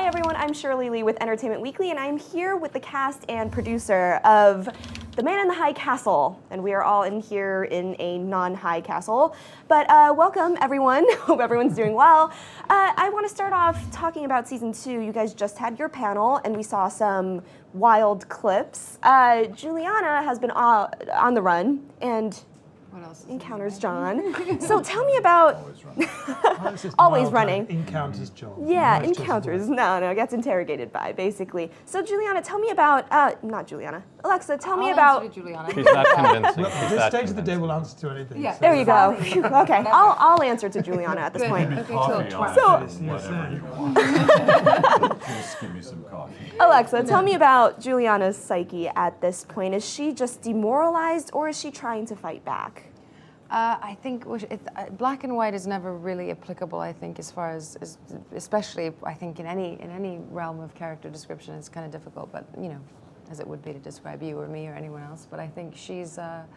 Hi everyone, I'm Shirley Lee with Entertainment Weekly, and I'm here with the cast and producer of The Man in the High Castle, and we are all in here in a non-high castle. But welcome everyone, hope everyone's doing well. I want to start off talking about season 2. You guys just had your panel, and we saw some wild clips. Juliana has been on the run, and encounters John. So tell me about... Always running. Encounters John. Yeah, encounters. No, gets interrogated by, basically. So Juliana, tell me about... not Juliana. Alexa, tell me about... Juliana. She's not convincing. Look, at this stage of the day, we'll answer to anything. Yeah. So. There you go. Phew, okay, I'll answer to Juliana at this point. Coffee on So- it, whatever you want. Just give me some coffee. Alexa, tell me about Juliana's psyche at this point. Is she just demoralized, or is she trying to fight back? I think black and white is never really applicable. I think, as far as especially, I think in any realm of character description, it's kind of difficult. But you know, as it would be to describe you or me or anyone else. But I think she's. I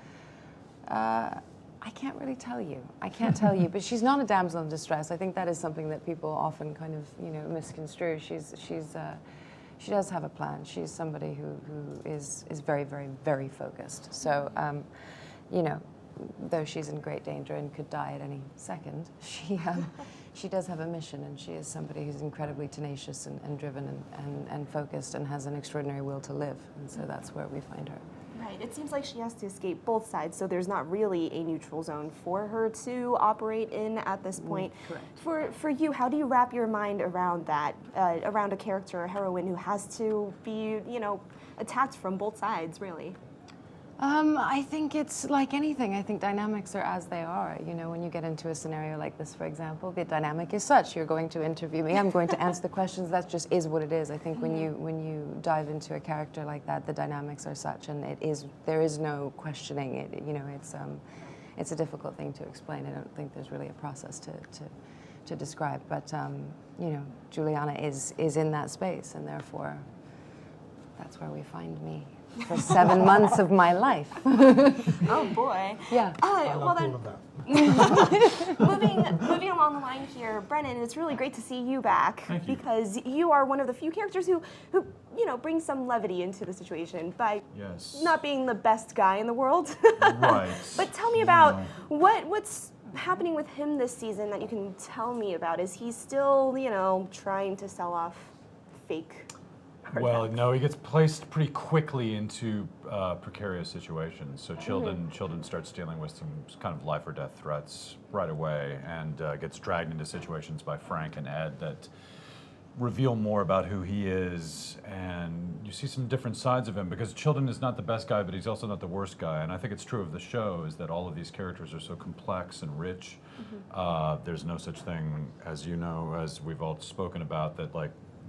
can't really tell you. I can't tell you. But she's not a damsel in distress. I think that is something that people often kind of misconstrue. She does have a plan. She's somebody who is very, very, very focused. So, though she's in great danger and could die at any second, she does have a mission, and she is somebody who's incredibly tenacious and driven and focused and has an extraordinary will to live. And so that's where we find her. Right, it seems like she has to escape both sides, so there's not really a neutral zone for her to operate in at this point. Correct. For you, how do you wrap your mind around that, around a character, a heroine who has to be, attacked from both sides, really? I think it's like anything. I think dynamics are as they are. When you get into a scenario like this, for example, the dynamic is such. You're going to interview me. I'm going to answer the questions. That just is what it is. I think when you dive into a character like that, the dynamics are such, and there is no questioning it. It's a difficult thing to explain. I don't think there's really a process to describe. But Juliana is in that space, and therefore, that's where we find me. For 7 months of my life. Oh boy. Yeah. Well then, all of that. moving along the line here, Brennan, it's really great to see you back. Thank you. Because you are one of the few characters who brings some levity into the situation by not being the best guy in the world. Right. But tell me about what's happening with him this season that you can tell me about. Is he still, trying to sell off fake? Well, no, he gets placed pretty quickly into precarious situations. So Childen starts dealing with some kind of life or death threats right away, and gets dragged into situations by Frank and Ed that reveal more about who he is, and you see some different sides of him, because Childen is not the best guy, but he's also not the worst guy. And I think it's true of the show, is that all of these characters are so complex and rich. There's no such thing, as as we've all spoken about, that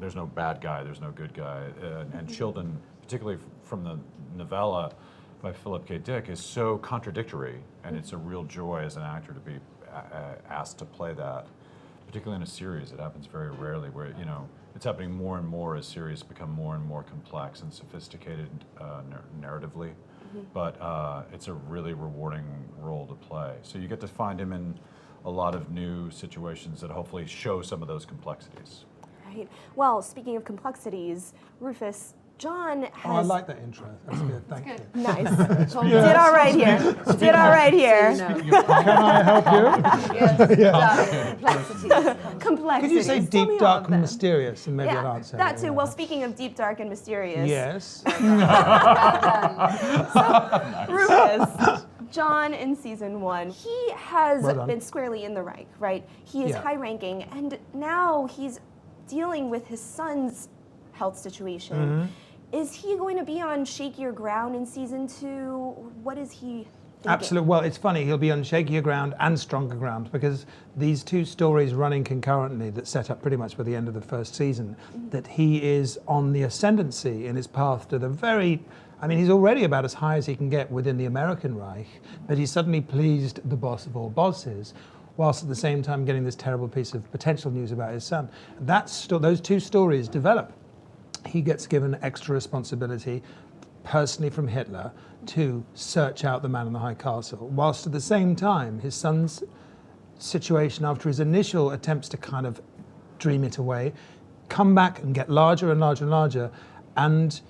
there's no bad guy, there's no good guy. And Childen, particularly from the novella by Philip K. Dick, is so contradictory, and it's a real joy as an actor to be asked to play that, particularly in a series. It happens very rarely, where it's happening more and more as series become more and more complex and sophisticated narratively. But it's a really rewarding role to play. So you get to find him in a lot of new situations that hopefully show some of those complexities. Right. Well, speaking of complexities, Rufus, John has... Oh, I like that intro. That's good. Thank you. Nice. Did all right here. Did all right here. Can I help you? Yes. Complexities. Could you say Tell me deep, all dark, of and them. mysterious, and maybe I'll Yeah, answer. that too. Well, speaking of deep, dark, and mysterious. Yes. Rufus, John in season 1, he has Well done. been squarely in the right? He is Yeah. high-ranking, and now he's dealing with his son's health situation. Is he going to be on shakier ground in season 2? What is he thinking? Absolutely. Well, it's funny. He'll be on shakier ground and stronger ground, because these two stories running concurrently that set up pretty much by the end of the first season, that he is on the ascendancy in his path to the very... I mean, he's already about as high as he can get within the American Reich, but he's suddenly pleased the boss of all bosses, whilst at the same time getting this terrible piece of potential news about his son. Those two stories develop. He gets given extra responsibility, personally from Hitler, to search out the man in the high castle, whilst at the same time his son's situation, after his initial attempts to kind of dream it away, come back and get larger and larger and larger. And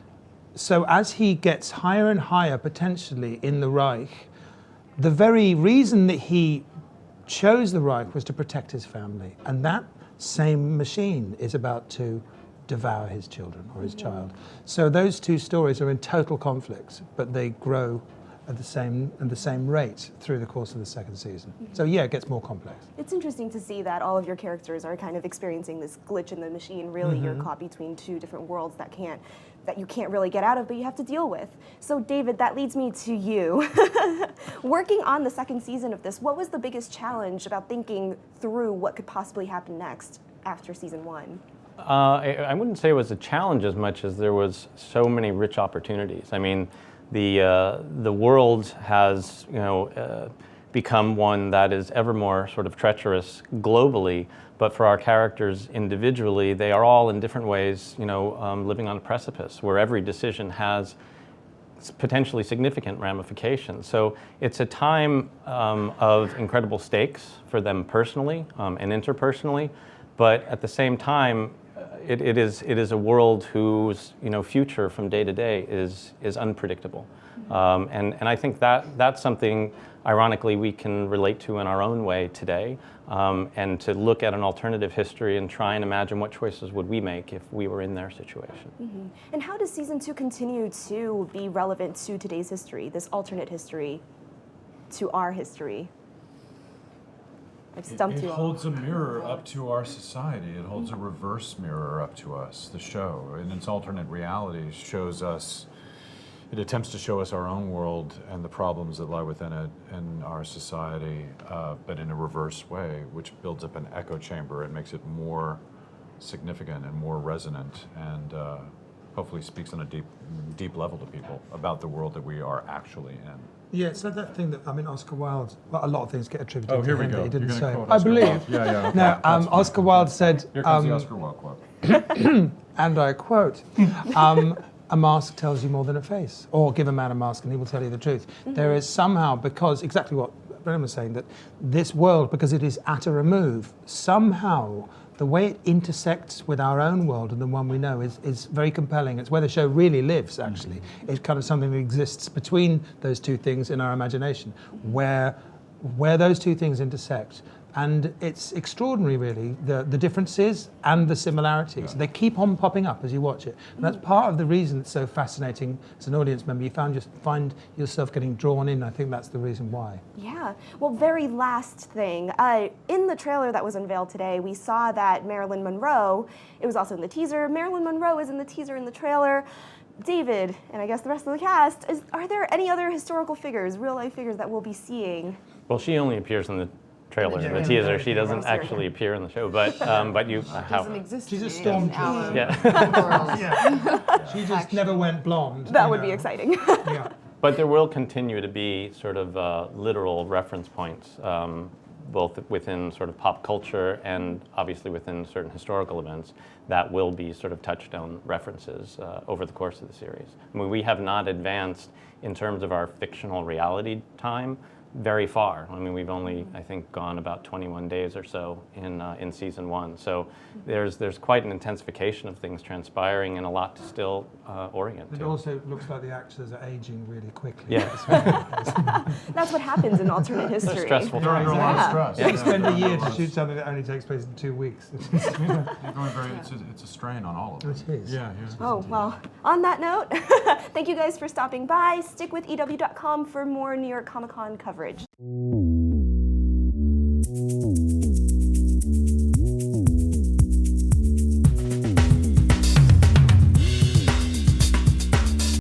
so as he gets higher and higher potentially in the Reich, the very reason that he chose the Reich was to protect his family. And that same machine is about to devour his children or his child. So those two stories are in total conflict, but they grow at the same rate through the course of the second season. So yeah, it gets more complex. It's interesting to see that all of your characters are kind of experiencing this glitch in the machine. Really, you're caught between two different worlds that you can't really get out of, but you have to deal with. So David, that leads me to you. Working on the second season of this, what was the biggest challenge about thinking through what could possibly happen next after season 1? I wouldn't say it was a challenge as much as there was so many rich opportunities. I mean, the world has become one that is ever more sort of treacherous globally, but for our characters individually, they are all in different ways, living on a precipice where every decision has potentially significant ramifications. So it's a time of incredible stakes for them personally and interpersonally, but at the same time, it is a world whose future from day to day is unpredictable, and I think that's something ironically we can relate to in our own way today, and to look at an alternative history and try and imagine what choices would we make if we were in their situation. And how does season 2 continue to be relevant to today's history, this alternate history, to our history? I've stumped It you all. holds a mirror up to our society. It holds a reverse mirror up to us. The show, in its alternate reality, it attempts to show us our own world and the problems that lie within it and our society, but in a reverse way, which builds up an echo chamber and makes it more significant and more resonant, and hopefully speaks on a deep level to people about the world that we are actually in. Yeah, so that thing that, Oscar Wilde, well, a lot of things get attributed Oh, here to we him go. that he didn't You're gonna say. quote I Oscar believe. Wilde. Yeah, okay. No, That's Oscar fine. Wilde said, Here comes the Oscar Wilde quote. and I quote, a mask tells you more than a face, or give a man a mask and he will tell you the truth. There is somehow, because exactly what Brennan was saying, that this world, because it is at a remove, somehow the way it intersects with our own world and the one we know is very compelling. It's where the show really lives, actually. It's kind of something that exists between those two things in our imagination, where those two things intersect. And it's extraordinary, really, the differences and the similarities. They keep on popping up as you watch it. And that's part of the reason it's so fascinating as an audience member. You find yourself getting drawn in. I think that's the reason why. Yeah. Well, very last thing. In the trailer that was unveiled today, we saw that Marilyn Monroe, it was also in the teaser, Marilyn Monroe is in the teaser in the trailer. David, and I guess the rest of the cast, are there any other historical figures, real-life figures that we'll be seeing? Well, she only appears in the trailer, in the teaser. She doesn't actually appear in the show, but you Doesn't exist. She's a in stormtrooper. our Yeah. world. She just never went blonde. That would be exciting. Yeah. But there will continue to be sort of literal reference points, both within sort of pop culture and obviously within certain historical events that will be sort of touchstone references over the course of the series. I mean, we have not advanced in terms of our fictional reality time very far. I mean, we've only, I think, gone about 21 days or so in season 1. So there's quite an intensification of things transpiring and a lot to still orient It to. also looks like the actors are aging really quickly. Yeah. That's what happens in alternate history. They're stressful They're under a lot of stress. You spend a year to shoot something that only takes place in 2 weeks. It's a strain on all of us. It is. Yeah. Oh, well, on that note, thank you guys for stopping by. Stick with EW.com for more New York Comic Con coverage.